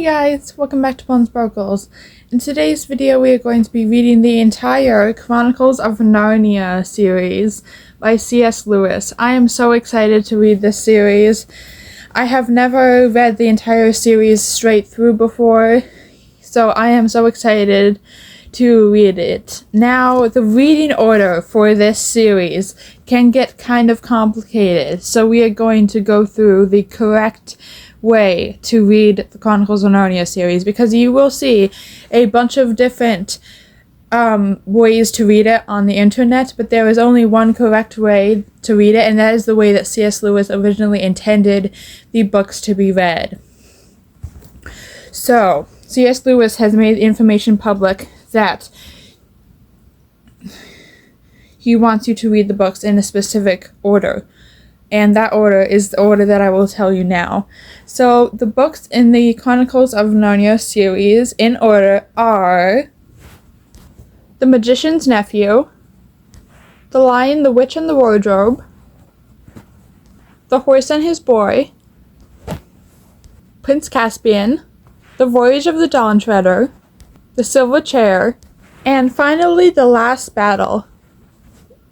guys, welcome back to Bone Sparkles. In today's video we are going to be reading the entire Chronicles of Narnia series by C.S. Lewis. I am so excited to read this series. I have never read the entire series straight through before, so I am so excited to read it. Now, the reading order for this series can get kind of complicated, so we are going to go through the correct way to read the Chronicles of Narnia series, because you will see a bunch of different ways to read it on the internet, but there is only one correct way to read it, and that is the way that C.S. Lewis originally intended the books to be read. So, C.S. Lewis has made information public that he wants you to read the books in a specific order. And that order is the order that I will tell you now. So, the books in the Chronicles of Narnia series in order are The Magician's Nephew, The Lion, the Witch, and the Wardrobe, The Horse and His Boy, Prince Caspian, The Voyage of the Dawn Treader, The Silver Chair, and finally The Last Battle.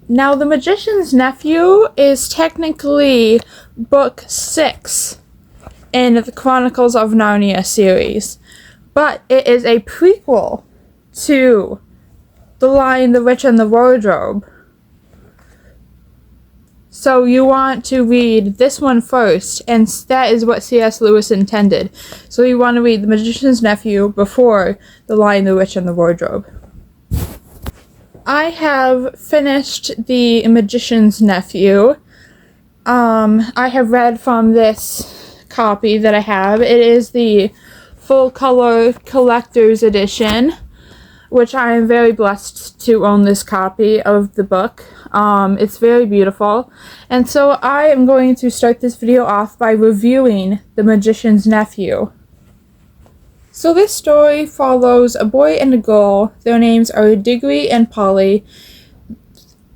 Now, The Magician's Nephew is technically book 6 in the Chronicles of Narnia series, but it is a prequel to The Lion, the Witch, and the Wardrobe. So you want to read this one first, and that is what C.S. Lewis intended. So you want to read The Magician's Nephew before The Lion, the Witch, and the Wardrobe. I have finished The Magician's Nephew. I have read from this copy that I have. It is the full color collector's edition, which I am very blessed to own this copy of the book. It's very beautiful. And so I am going to start this video off by reviewing The Magician's Nephew. So this story follows a boy and a girl. Their names are Diggory and Polly.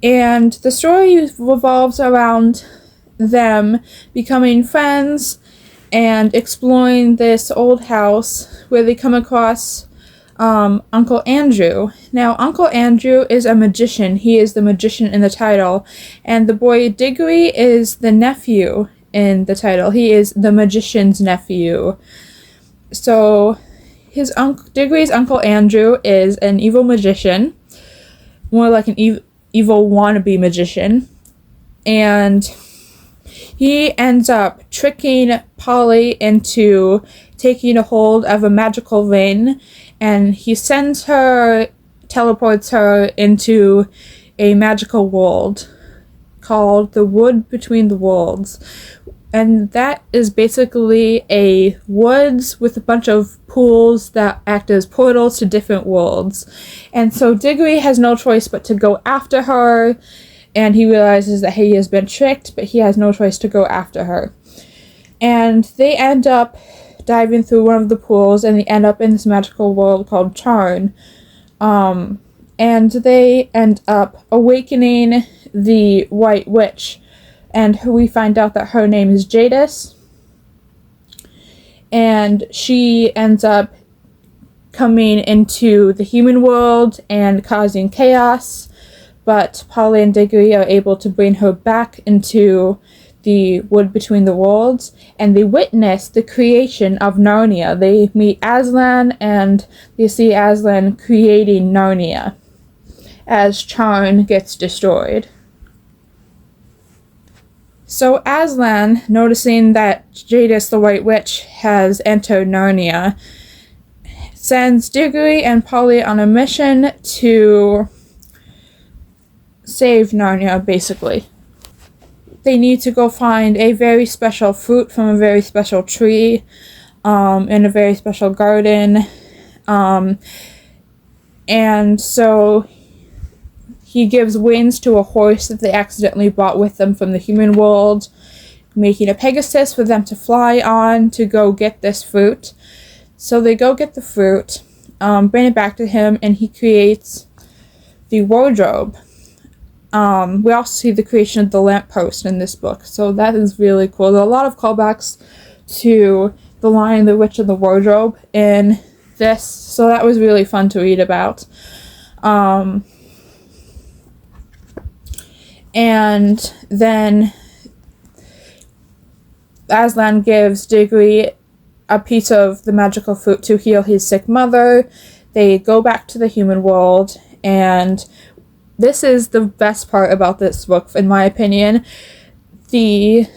And the story revolves around them becoming friends and exploring this old house where they come across Uncle Andrew. Now, Uncle Andrew is a magician. He is the magician in the title. And the boy Diggory is the nephew in the title. He is the magician's nephew. So Diggory's Uncle Andrew is an evil magician, more like an evil wannabe magician, and he ends up tricking Polly into taking a hold of a magical ring, and he teleports her into a magical world called the Wood Between the Worlds. And that is basically a woods with a bunch of pools that act as portals to different worlds. And so Diggory has no choice but to go after her, and he realizes that he has been tricked, but he has no choice to go after her. And they end up diving through one of the pools, and they end up in this magical world called Charn. And they end up awakening the White Witch. And we find out that her name is Jadis, and she ends up coming into the human world and causing chaos, but Polly and Diggory are able to bring her back into the Wood Between the Worlds, and they witness the creation of Narnia. They meet Aslan, and they see Aslan creating Narnia as Charn gets destroyed. So Aslan, noticing that Jadis the White Witch has entered Narnia, sends Diggory and Polly on a mission to save Narnia, basically. They need to go find a very special fruit from a very special tree in a very special garden. And so he gives wings to a horse that they accidentally brought with them from the human world, making a Pegasus for them to fly on to go get this fruit. So they go get the fruit, bring it back to him, and he creates the wardrobe. We also see the creation of the lamppost in this book, so that is really cool. There are a lot of callbacks to The Lion, the Witch, and the Wardrobe in this, so that was really fun to read about. And then Aslan gives Diggory a piece of the magical fruit to heal his sick mother. They go back to the human world, and this is the best part about this book, in my opinion. The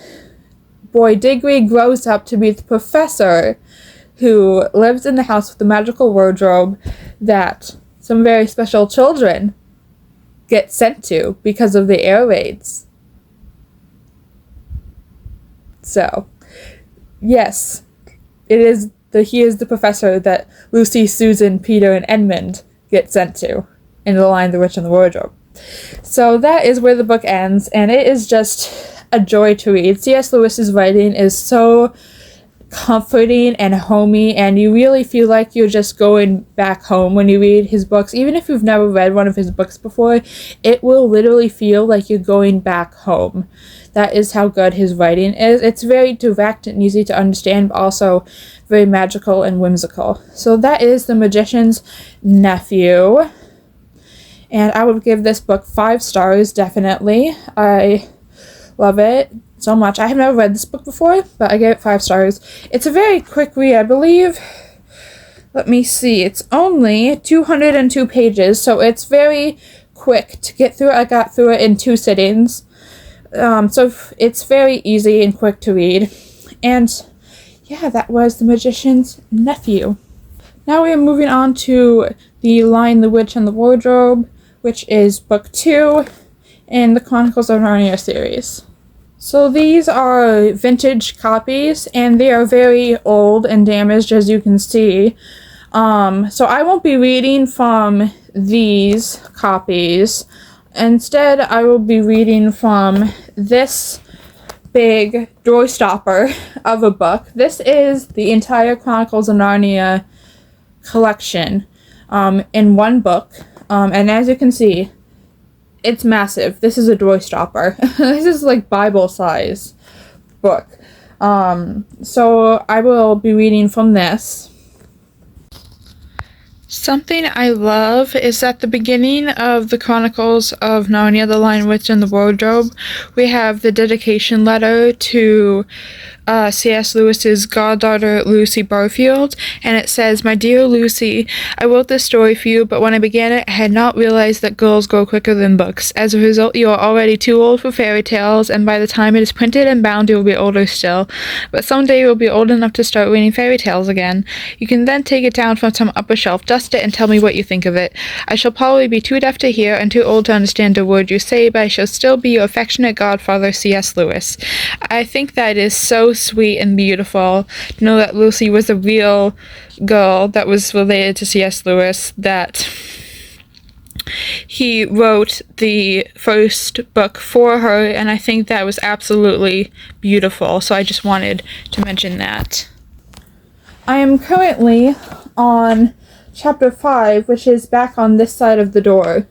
boy Diggory grows up to be the professor who lives in the house with the magical wardrobe that some very special children get sent to because of the air raids. So, yes, he is the professor that Lucy, Susan, Peter, and Edmund get sent to in The Lion, the Witch, and the Wardrobe. So that is where the book ends, and it is just a joy to read. C.S. Lewis's writing is so comforting and homey, and you really feel like you're just going back home when you read his books. Even if you've never read one of his books before, it will literally feel like you're going back home. That is how good his writing is. It's very direct and easy to understand, but also very magical and whimsical. So that is The Magician's Nephew. And I would give this book 5 stars, definitely. I love it so much. I have never read this book before, but I gave it 5 stars. It's a very quick read, I believe. Let me see. It's only 202 pages, so it's very quick to get through. I got through it in 2 sittings. So it's very easy and quick to read. And yeah, that was The Magician's Nephew. Now we are moving on to The Lion, the Witch, and the Wardrobe, which is book 2 in the Chronicles of Narnia series. So these are vintage copies, and they are very old and damaged, as you can see. So I won't be reading from these copies. Instead, I will be reading from this big door stopper of a book. This is the entire Chronicles of Narnia collection in one book. And as you can see, it's massive. This is a door stopper. This is like Bible size book. So I will be reading from this. Something I love is at the beginning of the Chronicles of Narnia, The Lion, Witch, and the Wardrobe, we have the dedication letter to C.S. Lewis's goddaughter, Lucy Barfield, and it says, "My dear Lucy, I wrote this story for you, but when I began it, I had not realized that girls grow quicker than books. As a result, you are already too old for fairy tales, and by the time it is printed and bound, you will be older still. But someday you will be old enough to start reading fairy tales again. You can then take it down from some upper shelf, dust it, and tell me what you think of it. I shall probably be too deaf to hear and too old to understand a word you say, but I shall still be your affectionate godfather, C.S. Lewis." I think that is so sweet and beautiful to know that Lucy was a real girl that was related to C.S. Lewis, that he wrote the first book for her, and I think that was absolutely beautiful, so I just wanted to mention that. I am currently on chapter 5, which is back on this side of the door.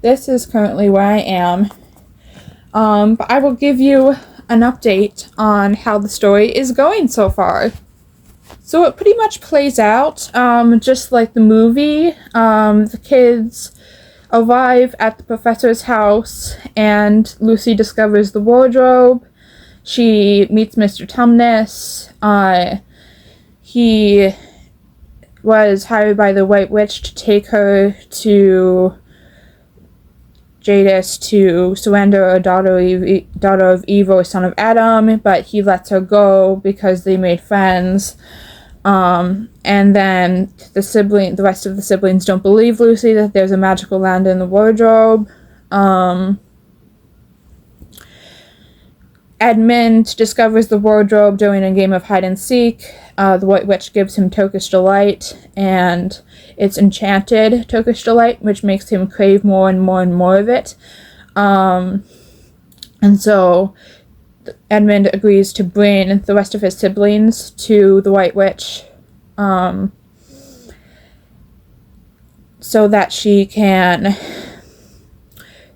This is currently where I am. But I will give you an update on how the story is going so far. So it pretty much plays out just like the movie. The kids arrive at the professor's house, and Lucy discovers the wardrobe. She meets Mr. Tumnus. He was hired by the White Witch to take her to Jadis to surrender a daughter of Eve, or son of Adam, but he lets her go because they made friends. And then the rest of the siblings don't believe Lucy that there's a magical land in the wardrobe. Edmund discovers the wardrobe during a game of hide and seek. The White Witch gives him Turkish Delight, and it's enchanted Turkish Delight, which makes him crave more and more and more of it. And so Edmund agrees to bring the rest of his siblings to the White Witch so that she can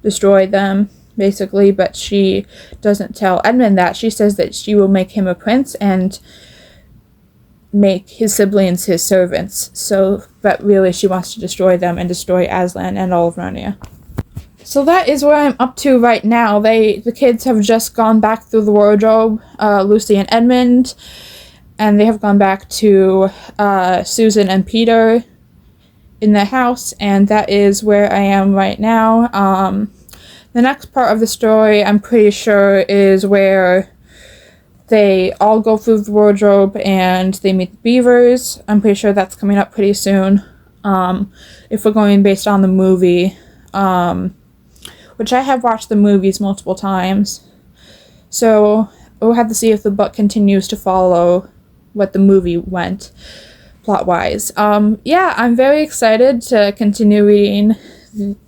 destroy them basically, but she doesn't tell Edmund that. She says that she will make him a prince and make his siblings his servants. So, but really she wants to destroy them and destroy Aslan and all of Narnia. So that is where I'm up to right now. The kids have just gone back through the wardrobe, Lucy and Edmund, and they have gone back to Susan and Peter in the house, and that is where I am right now. The next part of the story, I'm pretty sure, is where they all go through the wardrobe and they meet the beavers. I'm pretty sure that's coming up pretty soon. If we're going based on the movie, which I have watched the movies multiple times. So we'll have to see if the book continues to follow what the movie went plot-wise. Yeah, I'm very excited to continue reading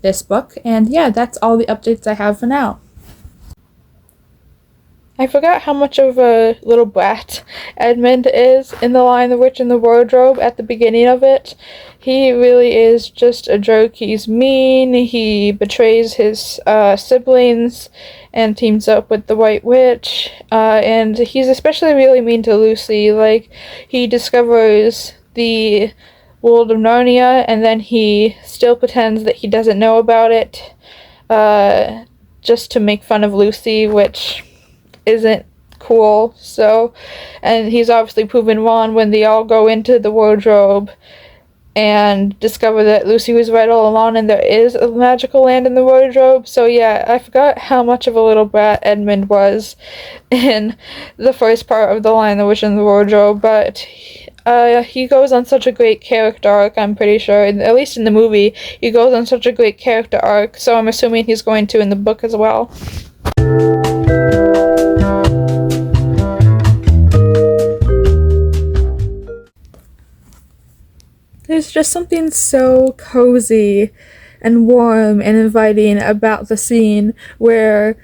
this book, and yeah, that's all the updates I have for now. I forgot how much of a little brat Edmund is in The Lion, the Witch, and the Wardrobe at the beginning of it. He really is just a jerk. He's mean, he betrays his siblings and teams up with the White Witch, and he's especially really mean to Lucy. Like, he discovers the world of Narnia, and then he still pretends that he doesn't know about it, just to make fun of Lucy, which isn't cool. So, and he's obviously proven wrong when they all go into the wardrobe and discover that Lucy was right all along and there is a magical land in the wardrobe. So yeah, I forgot how much of a little brat Edmund was in the first part of The Lion, the Witch, and the Wardrobe, but he goes on such a great character arc, I'm pretty sure, at least in the movie, he goes on such a great character arc, so I'm assuming he's going to in the book as well. There's just something so cozy and warm and inviting about the scene where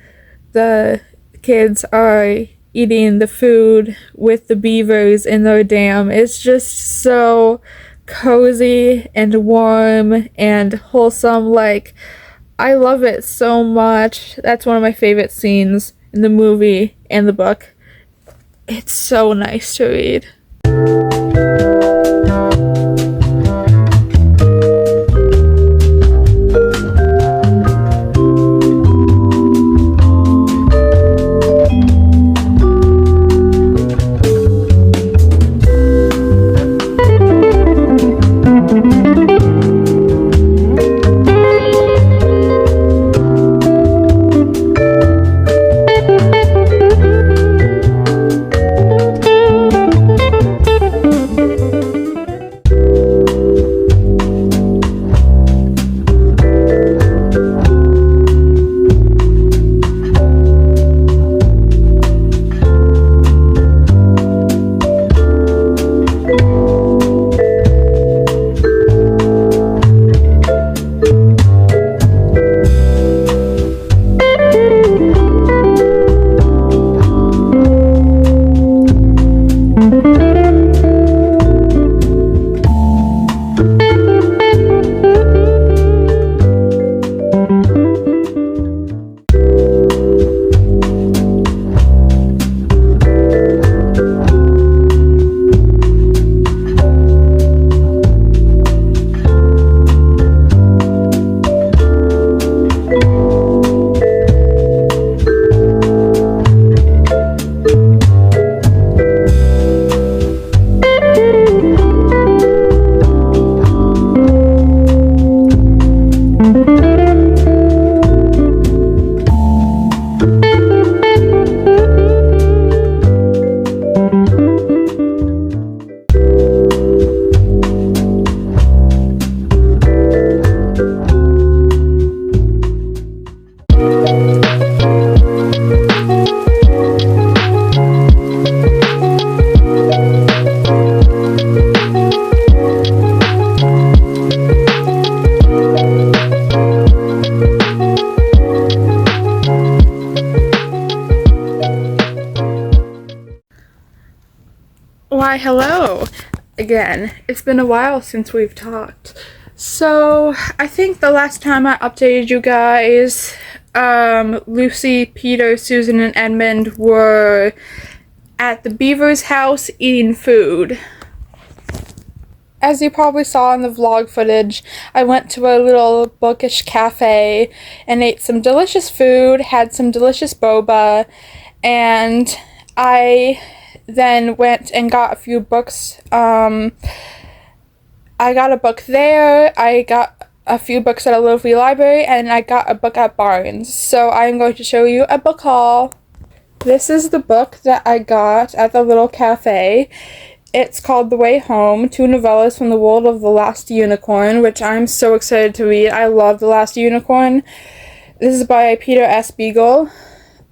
the kids are eating the food with the beavers in their dam. It's just so cozy and warm and wholesome. Like, I love it so much. That's one of my favorite scenes in the movie and the book. It's so nice to read. Why, hello again. It's been a while since we've talked. So, I think the last time I updated you guys, Lucy, Peter, Susan, and Edmund were at the Beaver's house eating food. As you probably saw in the vlog footage, I went to a little bookish cafe and ate some delicious food, had some delicious boba, and I then went and got a few books. I got a book there, I got a few books at a little free library, and I got a book at Barnes. So I'm going to show you a book haul. This is the book that I got at the little cafe. It's called The Way Home, 2 novellas from the world of The Last Unicorn, which I'm so excited to read. I love The Last Unicorn. This is by Peter S. Beagle,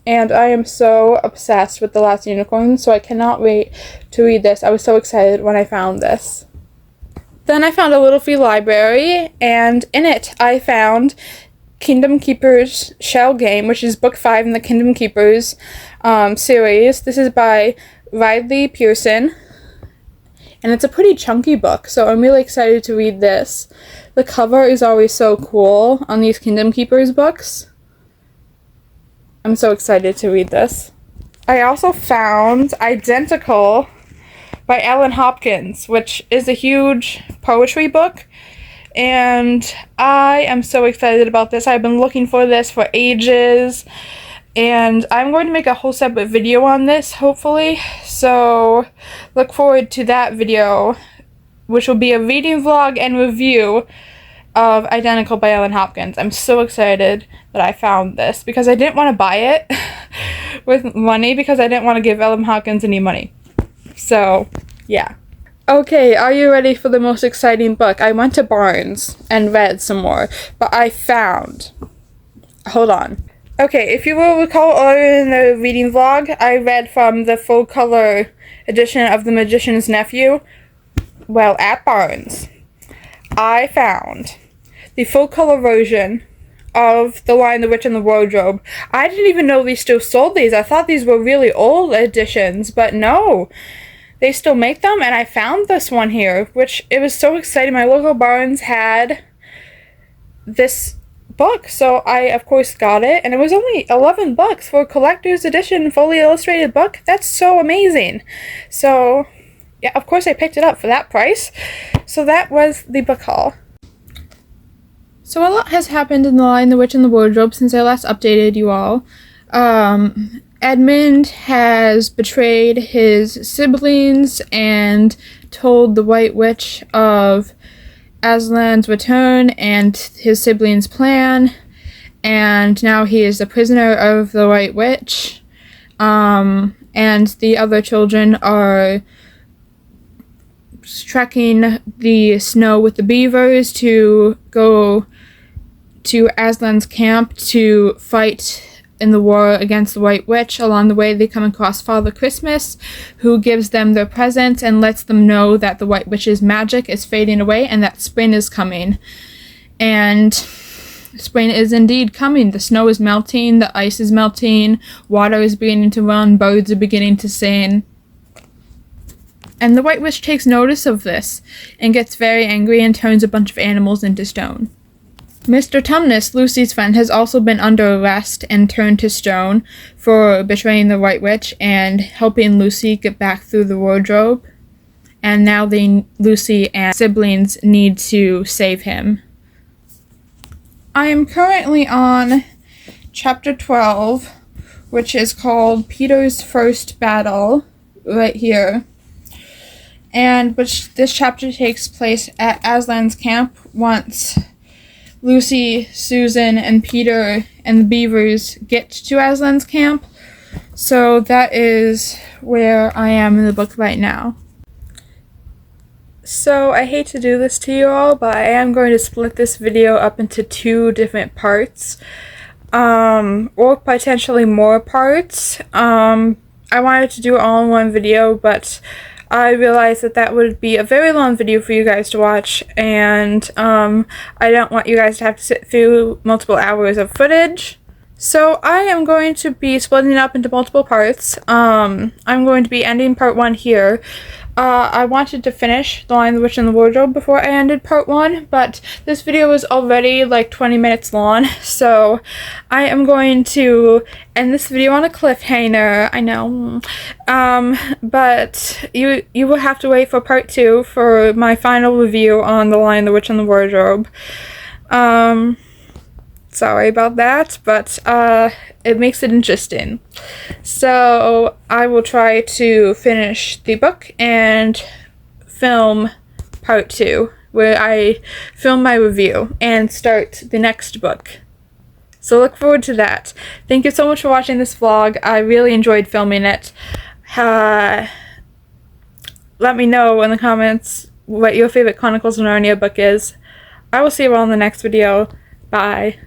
and I am so obsessed with The Last Unicorn, so I cannot wait to read this. I was so excited when I found this. Then I found a little free library, and in it I found Kingdom Keepers Shell Game, which is book 5 in the Kingdom Keepers series. This is by Riley Pearson. And it's a pretty chunky book, so I'm really excited to read this. The cover is always so cool on these Kingdom Keepers books. I'm so excited to read this. I also found Identical by Ellen Hopkins, which is a huge poetry book. And I am so excited about this. I've been looking for this for ages. And I'm going to make a whole separate video on this, hopefully. So look forward to that video, which will be a reading vlog and review of Identical by Ellen Hopkins. I'm so excited that I found this because I didn't want to buy it with money because I didn't want to give Ellen Hopkins any money. So, yeah. Okay, are you ready for the most exciting book? I went to Barnes and read some more, but I found... Hold on. Okay, if you will recall earlier in the reading vlog, I read from the full-color edition of The Magician's Nephew. Well, at Barnes, I found the full-color version of The Lion, the Witch, and the Wardrobe. I didn't even know they still sold these. I thought these were really old editions, but no. They still make them, and I found this one here, which it was so exciting. My local Barnes had this book, so I of course got it, and it was only $11 for a collector's edition fully illustrated book. That's so amazing. So yeah, of course I picked it up for that price. So that was the book haul. So a lot has happened in The Lion, the Witch, and the Wardrobe since I last updated you all. Edmund has betrayed his siblings and told the White Witch of Aslan's return and his siblings' plan, and now he is a prisoner of the White Witch, and the other children are trekking the snow with the beavers to go to Aslan's camp to fight in the war against the White Witch. Along the way, they come across Father Christmas, who gives them their presents and lets them know that the White Witch's magic is fading away and that spring is coming. And spring is indeed coming. The snow is melting, the ice is melting, water is beginning to run, birds are beginning to sing. And the White Witch takes notice of this and gets very angry and turns a bunch of animals into stone. Mr. Tumnus, Lucy's friend, has also been under arrest and turned to stone for betraying the White Witch and helping Lucy get back through the wardrobe. And now Lucy and siblings need to save him. I am currently on chapter 12, which is called Peter's First Battle, right here. And which this chapter takes place at Aslan's camp once Lucy, Susan, and Peter and the beavers get to Aslan's camp. So that is where I am in the book right now. So I hate to do this to you all, but I am going to split this video up into 2 different parts. Or potentially more parts. I wanted to do it all in one video, but I realized that that would be a very long video for you guys to watch, and I don't want you guys to have to sit through multiple hours of footage. So I am going to be splitting it up into multiple parts. I'm going to be ending part 1 here. I wanted to finish The Lion, the Witch, and the Wardrobe before I ended part 1, but this video is already like 20 minutes long, so I am going to end this video on a cliffhanger. I know. But you will have to wait for part 2 for my final review on The Lion, the Witch, and the Wardrobe. Sorry about that, but it makes it interesting. So I will try to finish the book and film part 2, where I film my review and start the next book. So look forward to that. Thank you so much for watching this vlog. I really enjoyed filming it. Let me know in the comments what your favorite Chronicles of Narnia book is. I will see you all in the next video. Bye.